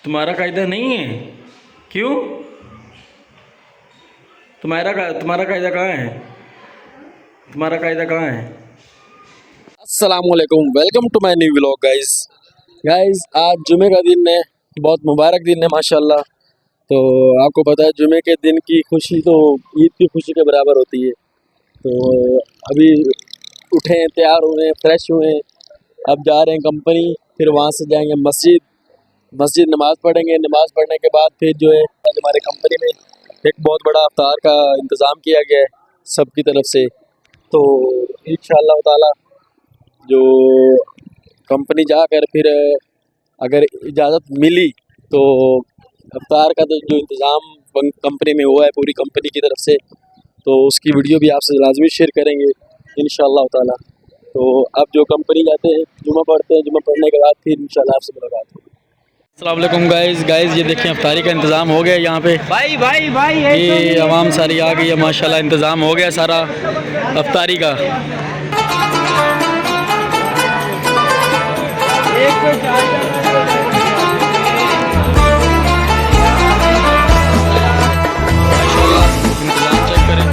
तुम्हारा कायदा नहीं है? क्यों? तुम्हारा कायदा कहाँ है? तुम्हारा कायदा कहाँ है? अस्सलामुअलैकुम, welcome to my new vlog guys आज जुमे का दिन है, बहुत मुबारक दिन है माशाल्लाह। तो आपको पता है जुमे के दिन की खुशी तो ईद की खुशी के बराबर होती है। तो अभी उठे हैं, तैयार हुए हैं, फ्रेश हुए हैं, अब जा रहे हैं कंपनी, फिर वहाँ से जाएंगे मस्जिद नमाज़ पढ़ेंगे। नमाज़ पढ़ने के बाद फिर जो है आज हमारे कंपनी में एक बहुत बड़ा अफ्तार का इंतज़ाम किया गया है सबकी तरफ से। तो इंशाअल्लाह ताला जो कंपनी जाकर फिर अगर इजाज़त मिली तो अफ्तार का तो जो इंतज़ाम कंपनी में हुआ है पूरी कंपनी की तरफ से, तो उसकी वीडियो भी आपसे लाजमी शेयर करेंगे इंशाअल्लाह ताला। तो अब जो कंपनी जाते हैं, जुमा पढ़ते हैं, जुमा पढ़ने के बाद फिर इंशाअल्लाह आपसे मुलाकात होगी। अस्सलाम वालेकुम गाइस, ये देखें अफ्तारी का इंतज़ाम हो गया यहाँ पे। भाई ये आवाम सारी आ गई है माशाल्लाह, इंतज़ाम हो गया सारा अफ्तारी का। इंतज़ाम चेक करें।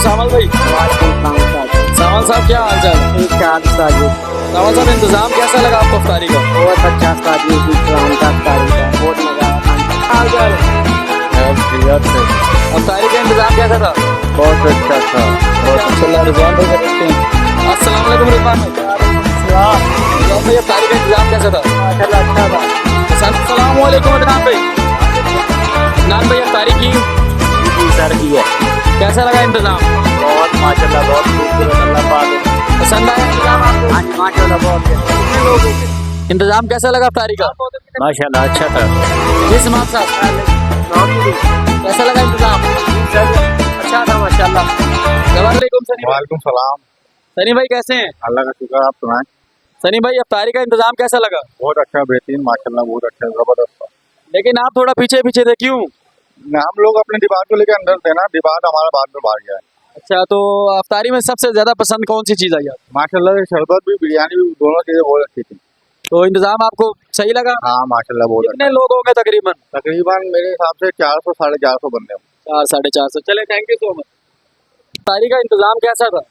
सावल भाई, सावल साहब क्या हाल चाल? सावल साहब इंतजाम कैसा लगा आपको अफ्तारी का? बहुत अच्छा अफ्तारी बहुत मजा आया। अफ्तारी का इंतजाम कैसा था? बहुत अच्छा था। माशाल्लाह। रिजवान भाई का देखते हैं। अस्सलाम वालेकुम रिजवान भाई, अफ्तारी का इंतजाम कैसा था? माशाल्लाह अच्छा था। अस्सलाम वालेकुम अदनान भाई। अदनान भाई अफ्तारी की सर की है, कैसा लगा इंतजाम? बहुत माशाल्लाह, बहुत खूबसूरत, अल्लाह पाक पसंद आया इंतजाम आपको? हाँ जी माशाल्लाह बहुत कितने लोग इंतजाम कैसा लगा अफ्तारी का? माशाल्लाह अच्छा था। जी समाज साहब कैसा लगा इंतजाम? अच्छा था माशाल्लाह। वालेकुम सनी भाई। वालेकुम सलाम। सनी भाई कैसे हैं? अल्लाह का शुक्र, आप सुनाएं। सनी भाई अफ्तारी का इंतजाम कैसा लगा? बहुत अच्छा, बेहतरीन माशाल्लाह, बहुत अच्छा, जबरदस्त। लेकिन आप थोड़ा पीछे पीछे थे, क्यों? हम लोग अपने डिबाट को लेकर अंदर थे ना, डिबाट हमारा बाद में बाहर गया है। अच्छा, तो अफ्तारी में सबसे ज्यादा पसंद कौन सी चीज आई आपको? माशाल्लाह शरबत भी, बिरयानी भी, दोनों चीजें बहुत अच्छी थी। तो इंतजाम आपको सही लगा? हाँ माशाल्लाह बहुत कितने लोग होंगे तकरीबन? अच्छा। तकरीबन मेरे हिसाब से 400 साढ़े 400 बंदे हों। 400-450। चले, थैंक यू सो मच। अफ्तारी का इंतजाम कैसा था?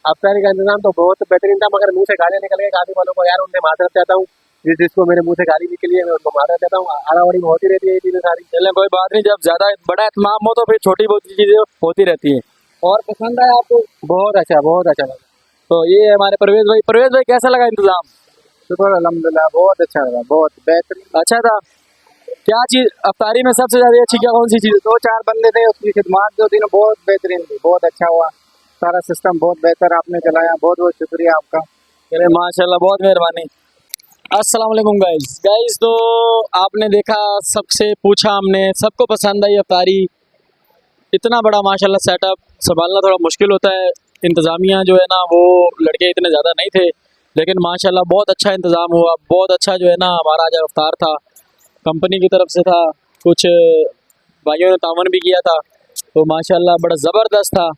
अफ्तारी का इंतजाम तो बहुत बेहतरीन था, मगर मुंह से गाली निकल गई काफी वालों को यार, उनसे माजरत चाहता हूँ। जिसको मेरे मुंह से गाली निकली है मैं उनको माजरत चाहता हूँ। आरावड़ी में होती रहती है ये चीजें सारी। चले कोई बात नहीं, जब ज्यादा बड़ा इत्माम हो तो फिर छोटी बहुत चीजें होती रहती हैं। और पसंद आया आपको? बहुत अच्छा लगा। तो ये हमारे परवेज भाई कैसा लगा इंतजाम? शुक्र अल्हम्दुलिल्लाह, बहुत अच्छा लगा, बहुत बेहतरीन। अच्छा था। क्या चीज अफ्तारी में सबसे ज्यादा अच्छी क्या, कौन सी चीज? 2-4 बंदे थे, उसकी खिदमत जो थी ना बहुत बेहतरीन थी, बहुत अच्छा हुआ। सारा सिस्टम बहुत बेहतर आपने चलाया, बहुत बहुत शुक्रिया आपका। चले माशाल्लाह, बहुत मेहरबानी। अस्सलाम वालेकुम गाइस, तो आपने देखा, सबसे पूछा हमने, सबको पसंद आई अफ्तारी। इतना बड़ा माशाल्लाह सेटअप संभालना थोड़ा मुश्किल होता है। इंतज़ामिया जो है ना वो लड़के इतने ज़्यादा नहीं थे, लेकिन माशाल्लाह बहुत अच्छा इंतज़ाम हुआ। बहुत अच्छा जो है ना हमारा आज अफ्तार था, कंपनी की तरफ से था, कुछ भाइयों ने तावन भी किया था, तो माशाल्लाह बड़ा ज़बरदस्त था।